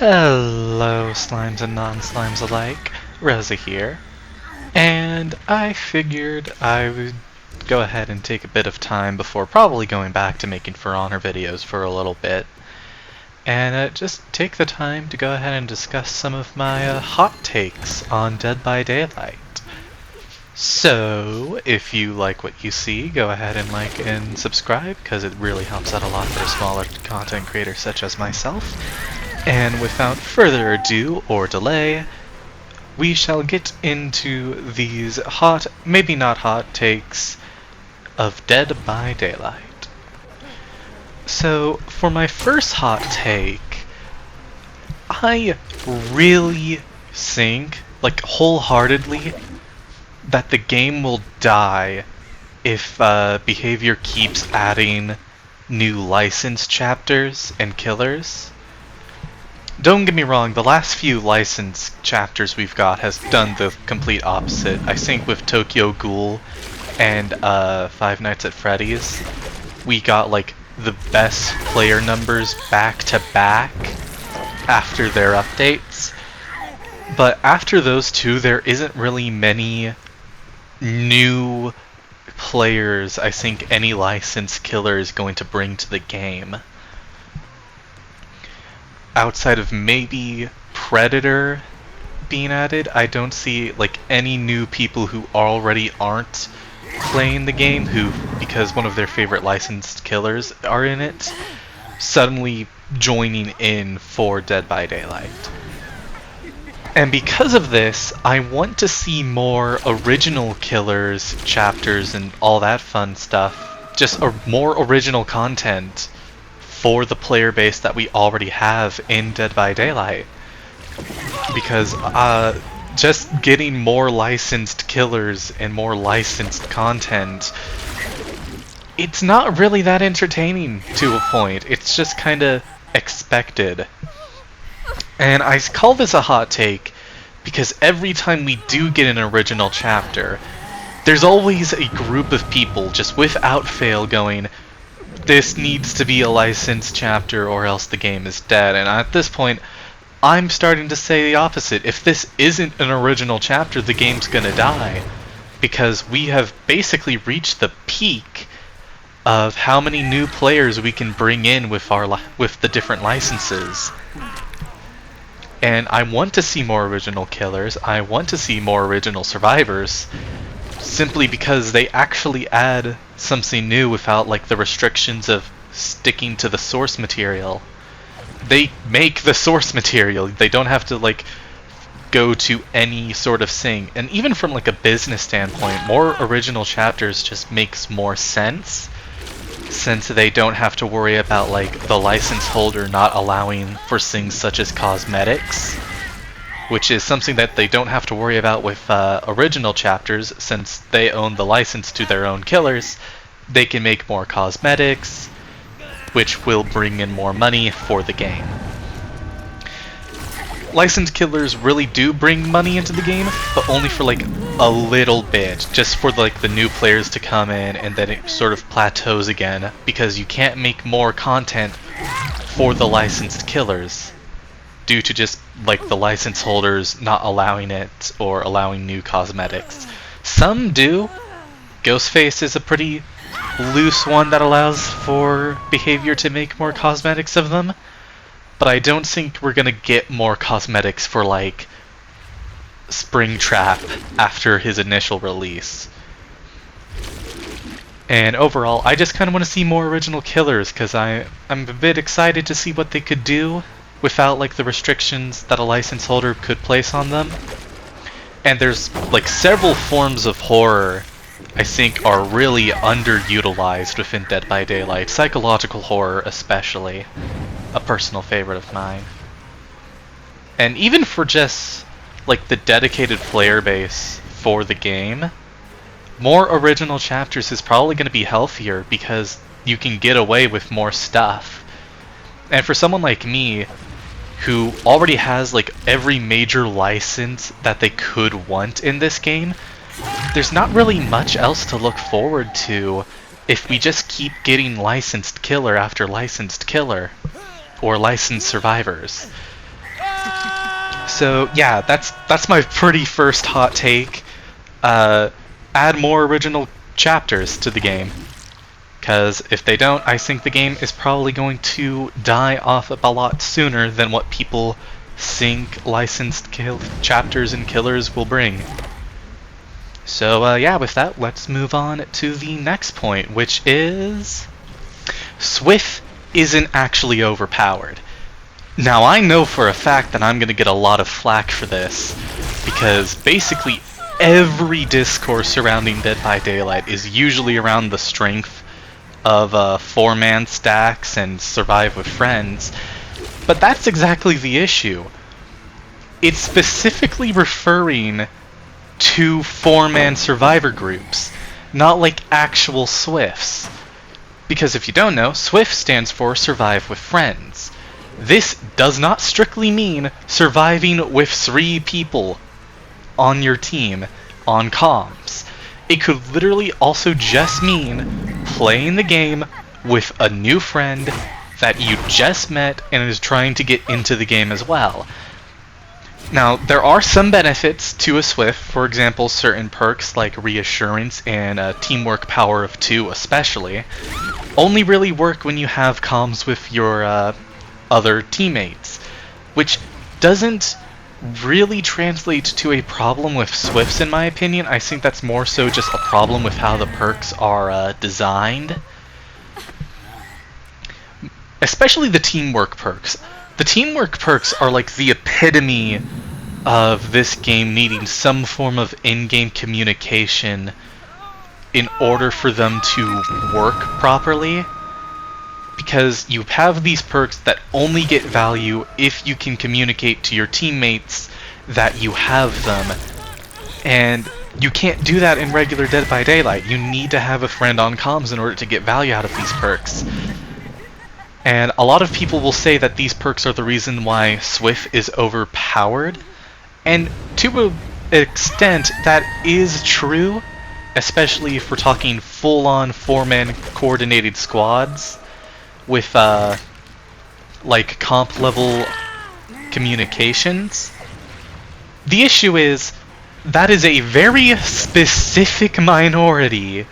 Hello, slimes and non-slimes alike. Rosa here. And I figured I would go ahead and take a bit of time before probably going back to making For Honor videos for a little bit. And just take the time to go ahead and discuss some of my hot takes on Dead by Daylight. So, if you like what you see, go ahead and like and subscribe, because it really helps out a lot for smaller content creators such as myself. And without further ado or delay, we shall get into these hot, maybe not hot, takes of Dead by Daylight. So, for my first hot take, I really think, like wholeheartedly, that the game will die if Behavior keeps adding new license chapters and killers. Don't get me wrong, the last few license chapters we've got has done the complete opposite. I think with Tokyo Ghoul and Five Nights at Freddy's, we got like the best player numbers back to back after their updates. But after those two, there isn't really many new players I think any licensed killer is going to bring to the game. Outside of maybe Predator being added, I don't see like any new people who already aren't playing the game who, because one of their favorite licensed killers are in it, suddenly joining in for Dead by Daylight. And because of this, I want to see more original killers, chapters, and all that fun stuff. Just more original content for the player base that we already have in Dead by Daylight. Because just getting more licensed killers and more licensed content, it's not really that entertaining to a point. It's just kind of expected. And I call this a hot take because every time we do get an original chapter, there's always a group of people just without fail going, this needs to be a licensed chapter or else the game is dead. And at this point, I'm starting to say the opposite. If this isn't an original chapter, the game's gonna die. Because we have basically reached the peak of how many new players we can bring in with the different licenses. And I want to see more original killers, I want to see more original survivors, simply because they actually add something new without like the restrictions of sticking to the source material. They make the source material, they don't have to like go to any sort of thing. And even from like a business standpoint, more original chapters just makes more sense, since they don't have to worry about like the license holder not allowing for things such as cosmetics, which is something that they don't have to worry about with original chapters. Since they own the license to their own killers, they can make more cosmetics, which will bring in more money for the game. Licensed killers really do bring money into the game, but only for like a little bit, just for like the new players to come in, and then it sort of plateaus again because you can't make more content for the licensed killers due to just like the license holders not allowing it or allowing new cosmetics. Some do. Ghostface is a pretty loose one that allows for Behavior to make more cosmetics of them. But I don't think we're gonna get more cosmetics for like Springtrap after his initial release. And overall, I just kind of want to see more original killers because I'm a bit excited to see what they could do without like the restrictions that a license holder could place on them. And there's like several forms of horror I think are really underutilized within Dead by Daylight, psychological horror especially. A personal favorite of mine. And even for just like the dedicated player base for the game, more original chapters is probably going to be healthier because you can get away with more stuff. And for someone like me who already has like every major license that they could want in this game, there's not really much else to look forward to if we just keep getting licensed killer after licensed killer, or licensed survivors. So yeah, that's my pretty first hot take. Add more original chapters to the game. Because if they don't, I think the game is probably going to die off a lot sooner than what people think licensed chapters and killers will bring. So yeah, with that, let's move on to the next point, which is Swift isn't actually overpowered. Now I know for a fact that I'm going to get a lot of flack for this, because basically every discourse surrounding Dead by Daylight is usually around the strength of 4-man stacks and survive with friends, but that's exactly the issue. It's specifically referring to 4-man survivor groups, not like actual Swifts. Because if you don't know, Swift stands for Survive with Friends. This does not strictly mean surviving with 3 people on your team on comms. It could literally also just mean playing the game with a new friend that you just met and is trying to get into the game as well. Now, there are some benefits to a Swift. For example, certain perks like Reassurance and Teamwork Power of 2 especially only really work when you have comms with your other teammates, which doesn't really translate to a problem with Swifts in my opinion. I think that's more so just a problem with how the perks are designed. Especially the teamwork perks. The teamwork perks are like the epitome of this game needing some form of in-game communication in order for them to work properly. Because you have these perks that only get value if you can communicate to your teammates that you have them. And you can't do that in regular Dead by Daylight. You need to have a friend on comms in order to get value out of these perks. And a lot of people will say that these perks are the reason why Swift is overpowered. And to an extent, that is true. Especially if we're talking full-on 4-man coordinated squads with like comp level communications. The issue is that is a very specific minority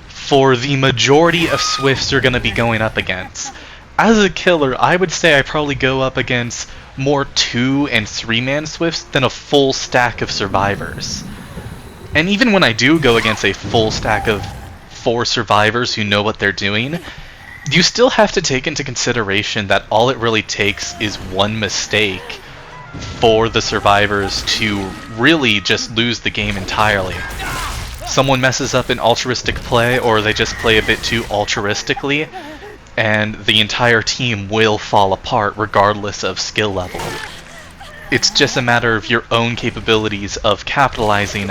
for the majority of Swifts you're going to be going up against. As a killer, I would say I probably go up against more 2- and 3-man Swifts than a full stack of survivors. And even when I do go against a full stack of 4 survivors who know what they're doing, you still have to take into consideration that all it really takes is one mistake for the survivors to really just lose the game entirely. Someone messes up an altruistic play, or they just play a bit too altruistically, and the entire team will fall apart regardless of skill level. It's just a matter of your own capabilities of capitalizing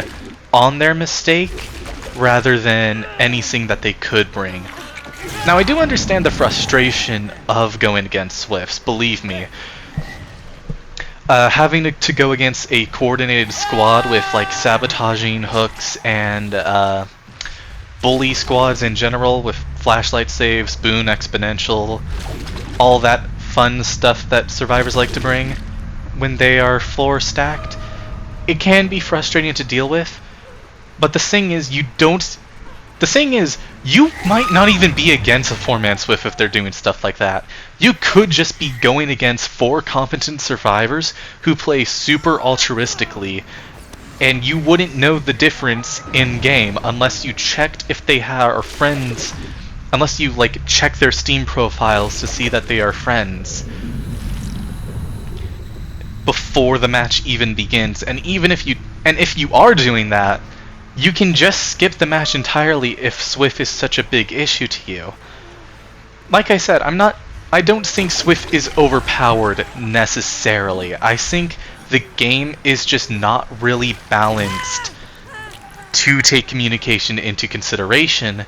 on their mistake rather than anything that they could bring. Now, I do understand the frustration of going against Swifts, believe me. Having to go against a coordinated squad with like sabotaging hooks and bully squads in general with flashlight saves, boon, exponential, all that fun stuff that survivors like to bring when they are 4 stacked, it can be frustrating to deal with. But the thing is, you might not even be against a 4-man Swift if they're doing stuff like that. You could just be going against 4 competent survivors who play super altruistically, and you wouldn't know the difference in-game unless you checked if they are friends, unless you like check their Steam profiles to see that they are friends before the match even begins. And even if you are doing that, you can just skip the match entirely if Swift is such a big issue to you. Like I said, I don't think Swift is overpowered necessarily. I think the game is just not really balanced to take communication into consideration,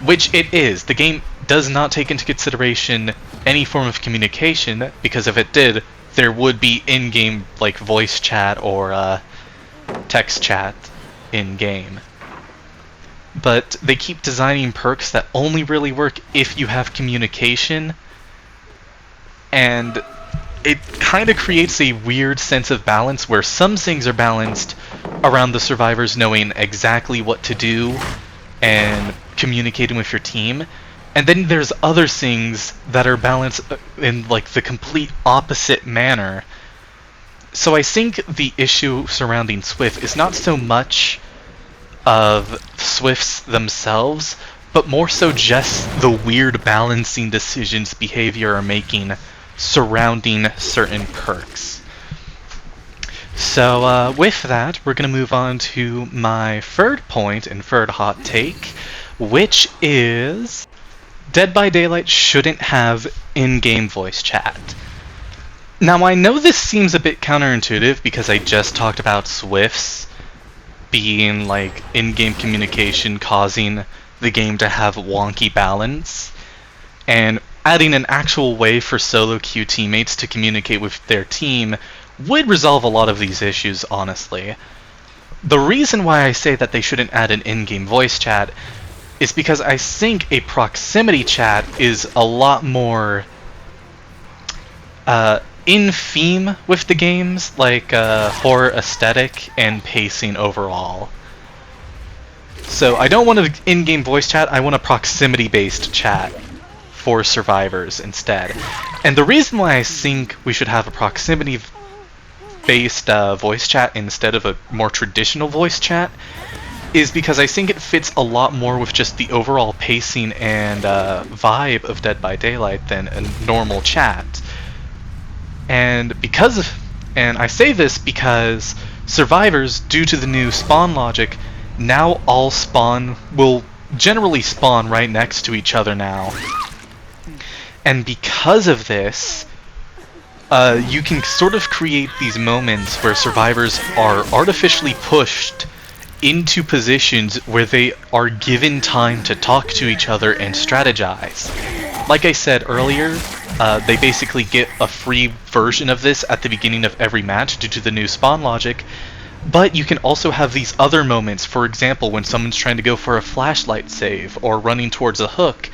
which it is. The game does not take into consideration any form of communication, because if it did, there would be in-game like voice chat or text chat in-game. But they keep designing perks that only really work if you have communication, and it kind of creates a weird sense of balance where some things are balanced around the survivors knowing exactly what to do and communicating with your team, and then there's other things that are balanced in like the complete opposite manner. So I think the issue surrounding Swift is not so much of Swifts themselves, but more so just the weird balancing decisions behavior are making surrounding certain perks. So with that, we're going to move on to my third point and third hot take, which is Dead by Daylight shouldn't have in-game voice chat. Now I know this seems a bit counterintuitive because I just talked about Swifts being like in-game communication causing the game to have wonky balance, and adding an actual way for solo queue teammates to communicate with their team would resolve a lot of these issues, honestly. The reason why I say that they shouldn't add an in-game voice chat is because I think a proximity chat is a lot more in theme with the games, like horror aesthetic and pacing overall. So I don't want an in-game voice chat, I want a proximity-based chat for survivors instead. And the reason why I think we should have a proximity-based voice chat instead of a more traditional voice chat is because I think it fits a lot more with just the overall pacing and vibe of Dead by Daylight than a normal chat. And I say this because survivors, due to the new spawn logic, now all will generally spawn right next to each other now. And because of this, you can sort of create these moments where survivors are artificially pushed into positions where they are given time to talk to each other and strategize. Like I said earlier, they basically get a free version of this at the beginning of every match due to the new spawn logic, but you can also have these other moments. For example, when someone's trying to go for a flashlight save or running towards a hook,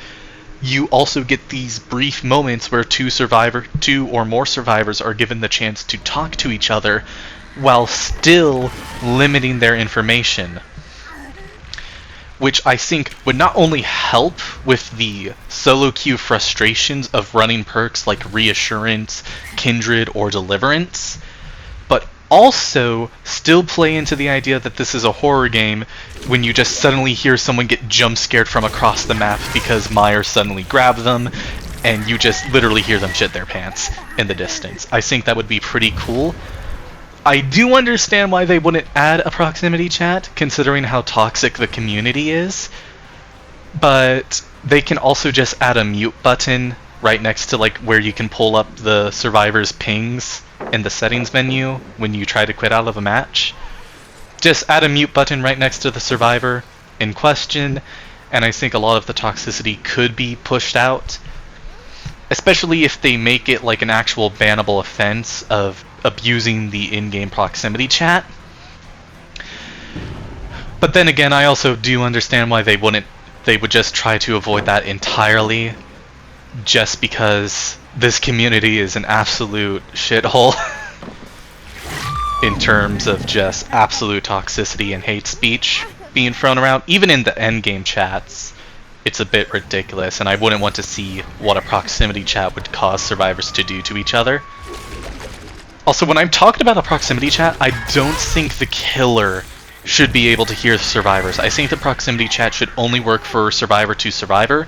you also get these brief moments where two or more survivors are given the chance to talk to each other while still limiting their information, which I think would not only help with the solo queue frustrations of running perks like Reassurance, Kindred, or Deliverance, but also still play into the idea that this is a horror game when you just suddenly hear someone get jump scared from across the map because Myers suddenly grabbed them, and you just literally hear them shit their pants in the distance. I think that would be pretty cool. I do understand why they wouldn't add a proximity chat, considering how toxic the community is, but they can also just add a mute button right next to like where you can pull up the survivor's pings in the settings menu when you try to quit out of a match. Just add a mute button right next to the survivor in question, and I think a lot of the toxicity could be pushed out, especially if they make it like an actual bannable offense of abusing the in-game proximity chat. But then again, I also do understand why they would just try to avoid that entirely, just because this community is an absolute shithole in terms of just absolute toxicity and hate speech being thrown around. Even in the endgame chats, it's a bit ridiculous, and I wouldn't want to see what a proximity chat would cause survivors to do to each other. Also, when I'm talking about a proximity chat, I don't think the killer should be able to hear survivors. I think the proximity chat should only work for survivor to survivor,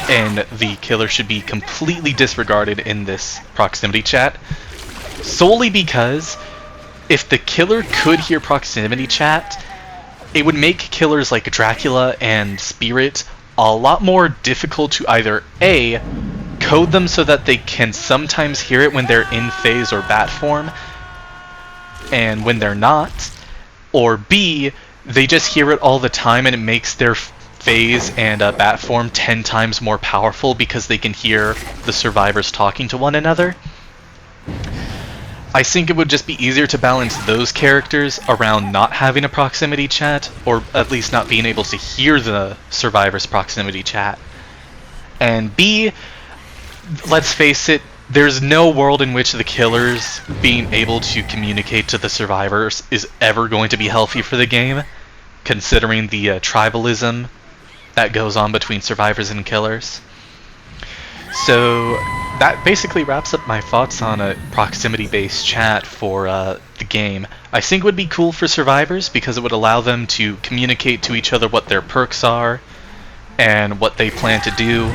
and the killer should be completely disregarded in this proximity chat, solely because if the killer could hear proximity chat, it would make killers like Dracula and Spirit a lot more difficult to either A, code them so that they can sometimes hear it when they're in phase or bat form, and when they're not, or B, they just hear it all the time and it makes their phase and bat form 10 times more powerful because they can hear the survivors talking to one another. I think it would just be easier to balance those characters around not having a proximity chat, or at least not being able to hear the survivor's proximity chat. And B, let's face it, There's no world in which the killers being able to communicate to the survivors is ever going to be healthy for the game, considering the tribalism that goes on between survivors and killers. So that basically wraps up my thoughts on a proximity-based chat for the game. I think it would be cool for survivors because it would allow them to communicate to each other what their perks are and what they plan to do,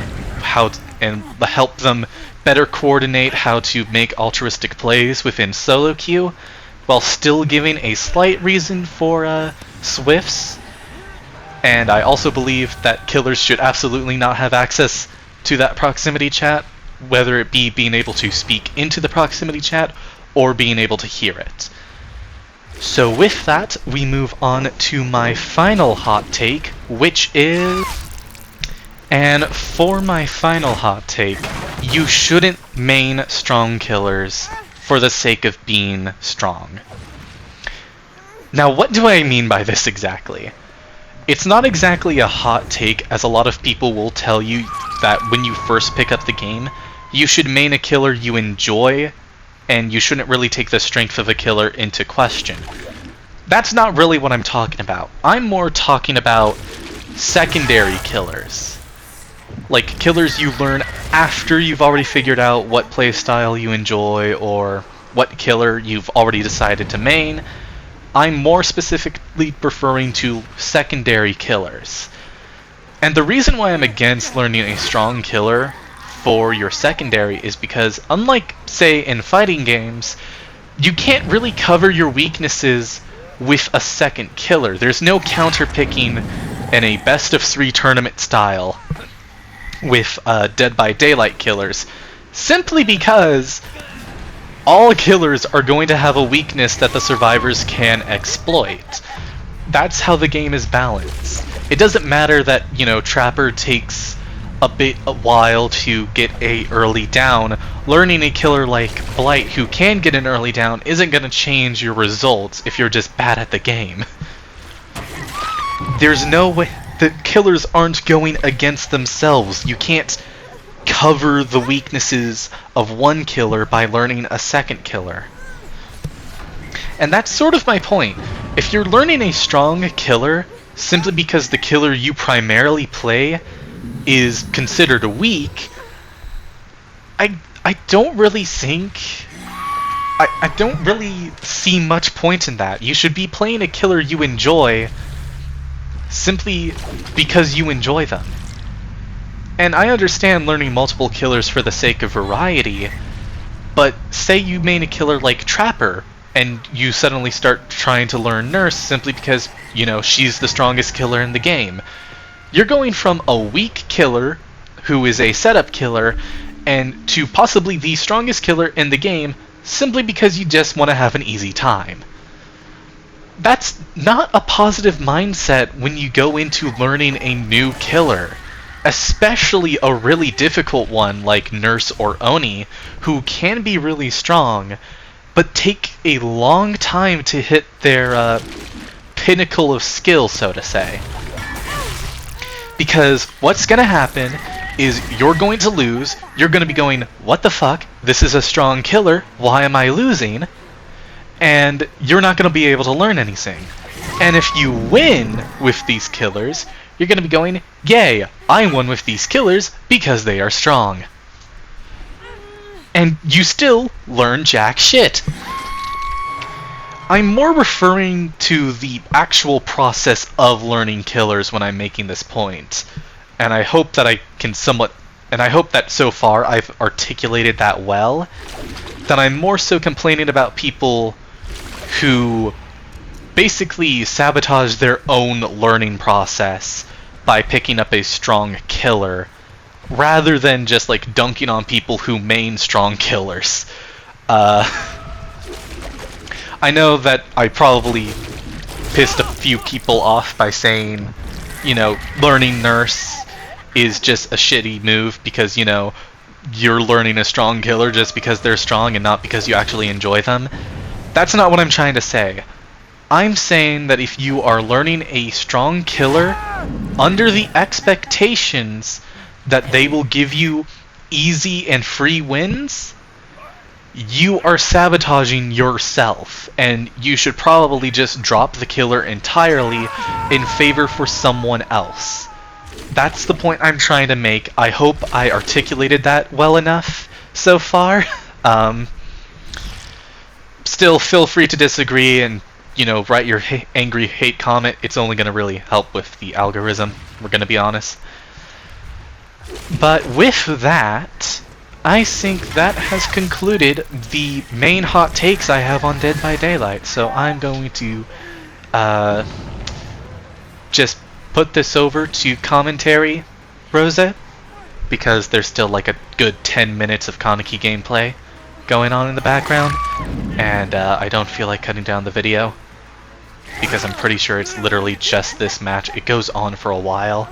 and help them better coordinate how to make altruistic plays within solo queue, while still giving a slight reason for swifts. And I also believe that killers should absolutely not have access to that proximity chat, whether it be being able to speak into the proximity chat or being able to hear it. So with that, we move on to my final hot take, which is... And for my final hot take, you shouldn't main strong killers for the sake of being strong. Now, what do I mean by this exactly? It's not exactly a hot take, as a lot of people will tell you that when you first pick up the game, you should main a killer you enjoy, and you shouldn't really take the strength of a killer into question. That's not really what I'm talking about. I'm more talking about secondary killers. Like killers you learn after you've already figured out what playstyle you enjoy or what killer you've already decided to main. I'm more specifically referring to secondary killers. And the reason why I'm against learning a strong killer for your secondary is because, unlike, say, in fighting games, you can't really cover your weaknesses with a second killer. There's no counter-picking in a best-of-3 tournament style with Dead by Daylight killers, simply because all killers are going to have a weakness that the survivors can exploit. That's how the game is balanced. It doesn't matter that, you know, Trapper takes a while to get a early down. Learning a killer like Blight who can get an early down isn't going to change your results if you're just bad at the game. There's no way. The killers aren't going against themselves. You can't cover the weaknesses of one killer by learning a second killer. And that's sort of my point. If you're learning a strong killer simply because the killer you primarily play is considered weak, I don't really think... I don't really see much point in that. You should be playing a killer you enjoy simply because you enjoy them. And I understand learning multiple killers for the sake of variety, but say you main a killer like Trapper, and you suddenly start trying to learn Nurse simply because, you know, she's the strongest killer in the game. You're going from a weak killer, who is a setup killer, and to possibly the strongest killer in the game, simply because you just want to have an easy time. That's not a positive mindset when you go into learning a new killer, especially a really difficult one like Nurse or Oni, who can be really strong, but take a long time to hit their pinnacle of skill, so to say. Because what's going to happen is you're going to lose, you're going to be going, what the fuck, this is a strong killer, why am I losing? And you're not going to be able to learn anything. And if you win with these killers, you're going to be going, yay, I won with these killers because they are strong. And you still learn jack shit. I'm more referring to the actual process of learning killers when I'm making this point. And I hope that I hope that so far I've articulated that well. That I'm more so complaining about people who basically sabotage their own learning process by picking up a strong killer, rather than just like dunking on people who main strong killers. I know that I probably pissed a few people off by saying, you know, learning Nurse is just a shitty move because, you know, you're learning a strong killer just because they're strong and not because you actually enjoy them. That's not what I'm trying to say. I'm saying that if you are learning a strong killer under the expectations that they will give you easy and free wins, you are sabotaging yourself, and you should probably just drop the killer entirely in favor for someone else. That's the point I'm trying to make. I hope I articulated that well enough so far. Still, feel free to disagree and, write your angry hate comment. It's only going to really help with the algorithm, we're going to be honest. But with that, I think that has concluded the main hot takes I have on Dead by Daylight. So I'm going to just put this over to commentary, Rosa, because there's still like a good 10 minutes of Kaneki gameplay going on in the background, and I don't feel like cutting down the video because I'm pretty sure it's literally just this match. It goes on for a while,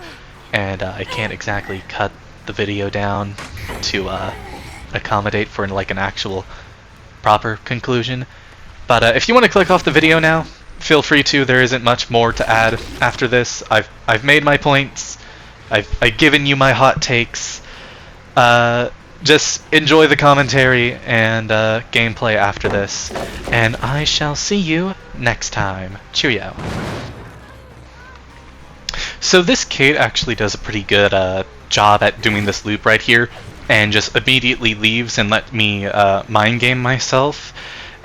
and I can't exactly cut the video down to accommodate for like an actual proper conclusion. But if you want to click off the video now, feel free to. There isn't much more to add after this. I've made my points. I've given you my hot takes. Just enjoy the commentary and gameplay after this, and I shall see you next time. Cheerio. So this Kate actually does a pretty good job at doing this loop right here, and just immediately leaves and let me mind game myself.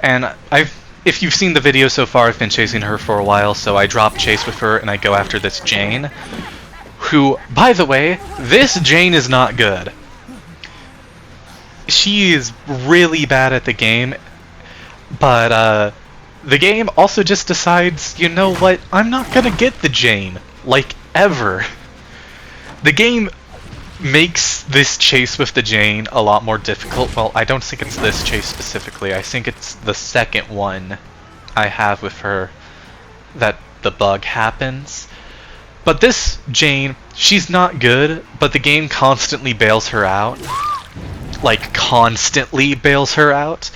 And if you've seen the video so far, I've been chasing her for a while, so I drop chase with her and I go after this Jane, who, by the way, this Jane is not good. She is really bad at the game, but the game also just decides, you know what, I'm not gonna get the Jane, like, ever. The game makes this chase with the Jane a lot more difficult. Well, I don't think it's this chase specifically, I think it's the second one I have with her that the bug happens. But this Jane, she's not good, but the game constantly bails her out. Like, constantly bails her out.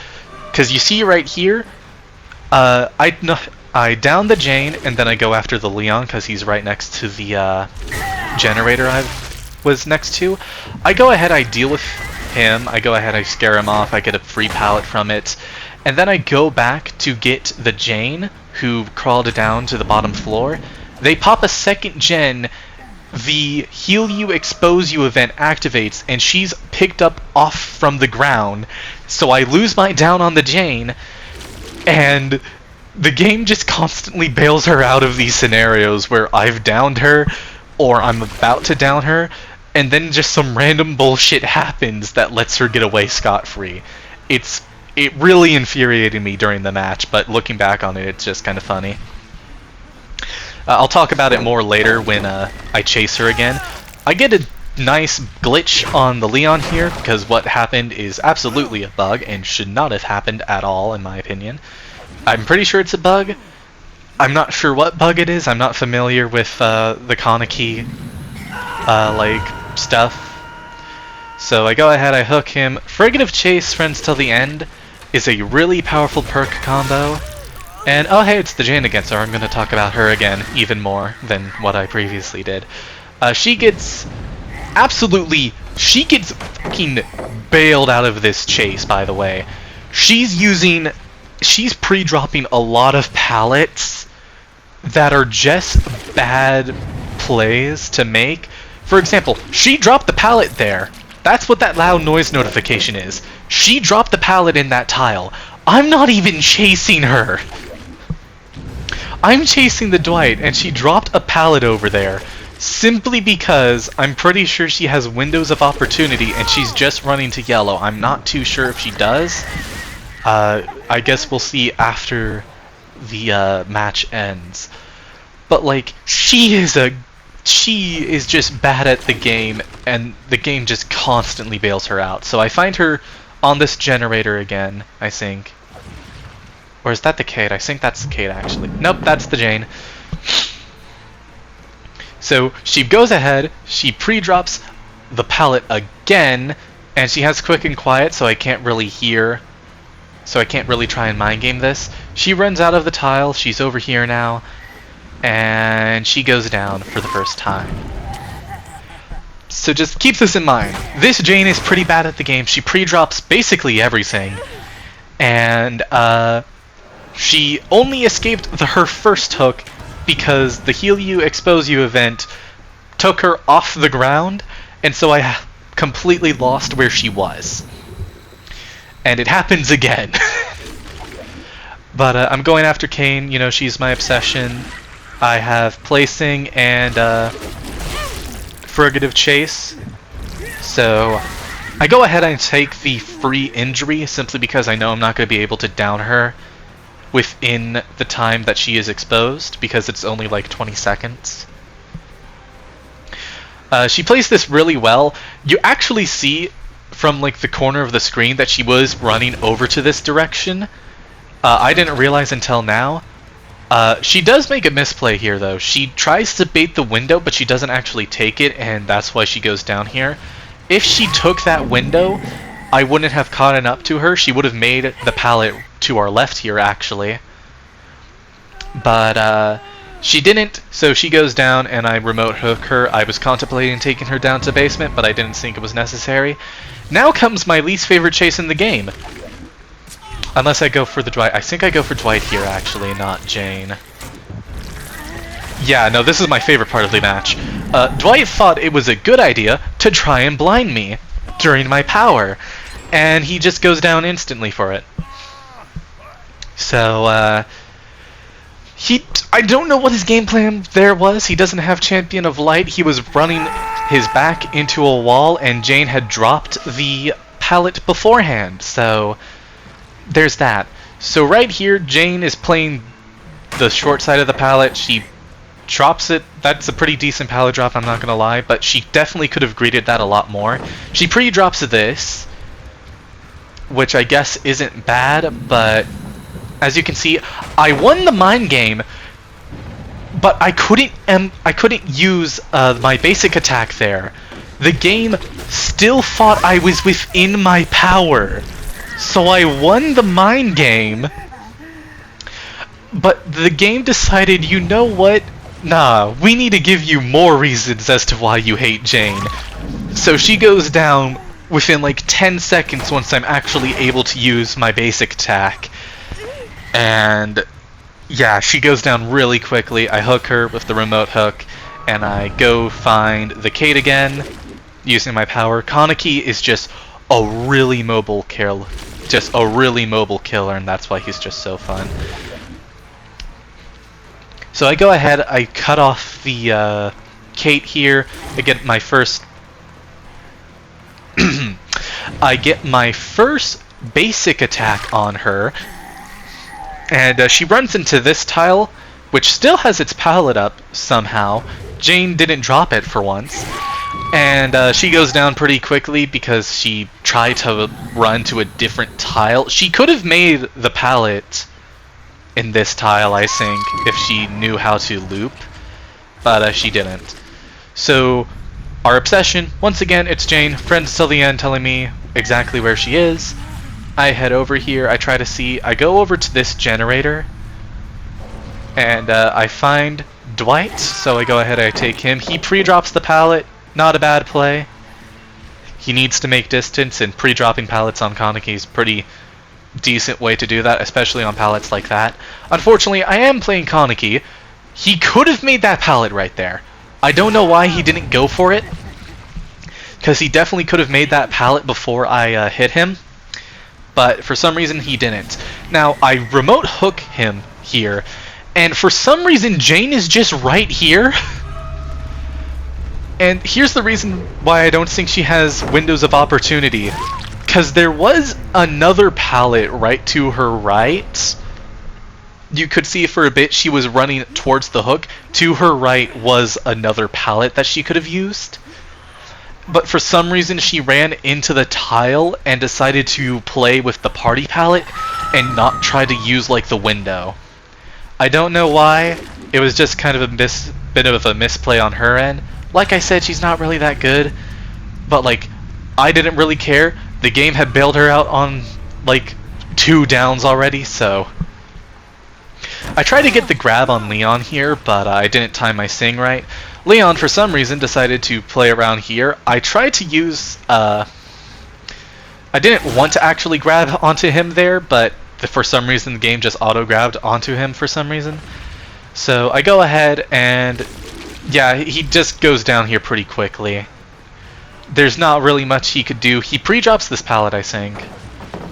Because you see right here, I down the Jane, and then I go after the Leon, because he's right next to the generator I was next to. I go ahead, I deal with him, I go ahead, I scare him off, I get a free pallet from it, and then I go back to get the Jane, who crawled down to the bottom floor. They pop a second gen, the heal you, expose you event activates, and she's picked up off from the ground, so I lose my down on the Jane, and the game just constantly bails her out of these scenarios where I've downed her, or I'm about to down her, and then just some random bullshit happens that lets her get away scot-free. It really infuriated me during the match, but looking back on it, it's just kind of funny. I'll talk about it more later when I chase her again. I get a nice glitch on the Leon here, because what happened is absolutely a bug and should not have happened at all, in my opinion. I'm pretty sure it's a bug. I'm not sure what bug it is. I'm not familiar with the Kaneki like stuff. So I go ahead, I hook him. Frigate of Chase, Friends Till the End, is a really powerful perk combo. And oh hey, it's the Jane again, so I'm going to talk about her again even more than what I previously did. She gets fucking bailed out of this chase, by the way. She's pre-dropping a lot of pallets that are just bad plays to make. For example, she dropped the pallet there. That's what that loud noise notification is. She dropped the pallet in that tile. I'm not even chasing her. I'm chasing the Dwight, and she dropped a pallet over there simply because I'm pretty sure she has windows of opportunity and she's just running to yellow. I'm not too sure if she does. I guess we'll see after the match ends. But like, she is just bad at the game, and the game just constantly bails her out. So I find her on this generator again, I think. Or is that the Kate? I think that's the Kate, actually. Nope, that's the Jane. So she goes ahead, she pre-drops the pallet again, and she has quick and quiet, so I can't really hear. So I can't really try and mind game this. She runs out of the tile, she's over here now, and she goes down for the first time. So just keep this in mind. This Jane is pretty bad at the game. She pre-drops basically everything. and she only escaped her first hook because the Heal You, Expose You event took her off the ground, and so I completely lost where she was. And it happens again. But I'm going after Kayn, you know, she's my obsession. I have Placing and Furgative Chase. So I go ahead and take the free injury simply because I know I'm not going to be able to down her within the time that she is exposed, because it's only like 20 seconds. She plays this really well. You actually see from like the corner of the screen that she was running over to this direction. I didn't realize until now. She does make a misplay here though. She tries to bait the window, but she doesn't actually take it, and that's why she goes down here. If she took that window, I wouldn't have caught up to her. She would have made the pallet to our left here, actually. But she didn't, so she goes down, and I remote hook her. I was contemplating taking her down to basement, but I didn't think it was necessary. Now comes my least favorite chase in the game. Unless I go for the Dwight. I think I go for Dwight here, actually, not Jane. Yeah, no, this is my favorite part of the match. Dwight thought it was a good idea to try and blind me during my power, and he just goes down instantly for it. So, I don't know what his game plan there was. He doesn't have Champion of Light. He was running his back into a wall, and Jane had dropped the pallet beforehand, so there's that. So right here, Jane is playing the short side of the pallet. She drops it. That's a pretty decent pallet drop, I'm not gonna lie, but she definitely could have greeted that a lot more. She pre-drops this, which I guess isn't bad, but as you can see, I won the mind game, but I couldn't use my basic attack there. The game still thought I was within my power. So I won the mind game, but the game decided, you know what? Nah, we need to give you more reasons as to why you hate Jane. So she goes down within like 10 seconds once I'm actually able to use my basic attack. And yeah, she goes down really quickly. I hook her with the remote hook, and I go find the Kate again, using my power. Kaneki is just a really mobile kill. Just a really mobile killer, and that's why he's just so fun. So I go ahead, I cut off the Kate here. I get my first I get my first basic attack on her, and she runs into this tile, which still has its pallet up somehow. Jane didn't drop it for once. And she goes down pretty quickly because she tried to run to a different tile. She could have made the pallet in this tile, I think, if she knew how to loop, but she didn't. So our obsession, once again, it's Jane. Friends till the end telling me exactly where she is. I head over here, I try to see, I go over to this generator, and I find Dwight, so I go ahead, I take him. He pre-drops the pallet. Not a bad play. He needs to make distance, and pre-dropping pallets on Kaneki is pretty decent way to do that, especially on pallets like that. Unfortunately, I am playing Kaneki. He could have made that pallet right there. I don't know why he didn't go for it, because he definitely could have made that pallet before I hit him, but for some reason he didn't. Now, I remote hook him here, and for some reason Jane is just right here. And here's the reason why I don't think she has windows of opportunity. Because there was another pallet right to her right. You could see for a bit she was running towards the hook. To her right was another pallet that she could have used. But for some reason she ran into the tile and decided to play with the party pallet and not try to use like the window. I don't know why. It was just kind of a bit of a misplay on her end. Like I said, she's not really that good, but like, I didn't really care. The game had bailed her out on like 2 downs already, so I tried to get the grab on Leon here, but I didn't time my sing right. Leon, for some reason, decided to play around here. I tried to use I didn't want to actually grab onto him there, but for some reason the game just auto-grabbed onto him for some reason. So I go ahead and, yeah, he just goes down here pretty quickly. There's not really much he could do. He pre-drops this pallet, I think.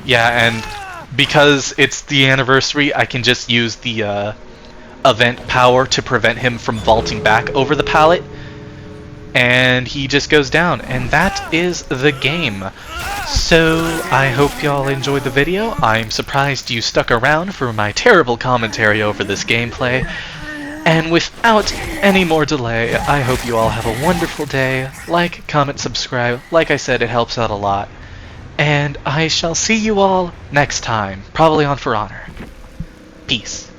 Yeah, and because it's the anniversary, I can just use the event power to prevent him from vaulting back over the pallet. And he just goes down, and that is the game. So I hope y'all enjoyed the video. I'm surprised you stuck around for my terrible commentary over this gameplay. And without any more delay, I hope you all have a wonderful day. Like, comment, subscribe. Like I said, it helps out a lot. And I shall see you all next time, probably on For Honor. Peace.